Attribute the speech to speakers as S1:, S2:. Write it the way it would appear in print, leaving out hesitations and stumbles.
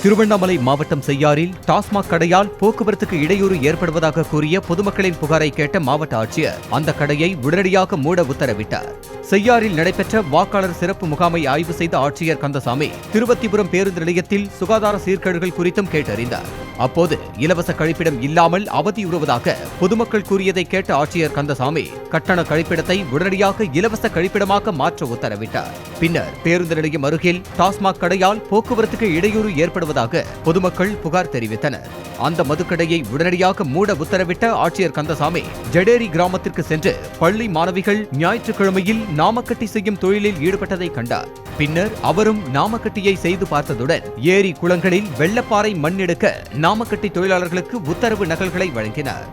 S1: திருவண்ணாமலை மாவட்டம் செய்யாறில் டாஸ்மாக் கடையால் போக்குவரத்துக்கு இடையூறு ஏற்படுவதாக கூறிய பொதுமக்களின் புகாரை கேட்ட மாவட்ட ஆட்சியர் அந்த கடையை உடனடியாக மூட உத்தரவிட்டார். செய்யாறில் நடைபெற்ற வாக்காளர் சிறப்பு முகாமை ஆய்வு செய்த ஆட்சியர் கந்தசாமி திருவத்திபுரம் பேருந்து நிலையத்தில் சுகாதார சீர்கேடுகள் குறித்தும் கேட்டறிந்தார். அப்போது இலவச கழிப்பிடம் இல்லாமல் அவதியுறுவதாக பொதுமக்கள் கூறியதை கேட்ட ஆட்சியர் கந்தசாமி கட்டண கழிப்பிடத்தை உடனடியாக இலவச கழிப்பிடமாக மாற்ற உத்தரவிட்டார். பின்னர் பேருந்து நிலையம் அருகில் டாஸ்மாக் கடையால் போக்குவரத்துக்கு இடையூறு ஏற்படுவதாக பொதுமக்கள் புகார் தெரிவித்தனர். அந்த மதுக்கடையை உடனடியாக மூட உத்தரவிட்ட ஆட்சியர் கந்தசாமி ஜடேரி கிராமத்திற்கு சென்று பள்ளி மாணவிகள் ஞாயிற்றுக்கிழமையில் நாமக்கட்டி செய்யும் தொழிலில் ஈடுபட்டதை கண்டார். பின்னர் அவரும் நாமக்கட்டியை செய்து பார்த்ததுடன் ஏரி குளங்களில் வெள்ளப்பாறை மண் எடுக்க நாமக்கட்டி தொழிலாளர்களுக்கு உத்தரவு நகல்களை வழங்கினார்.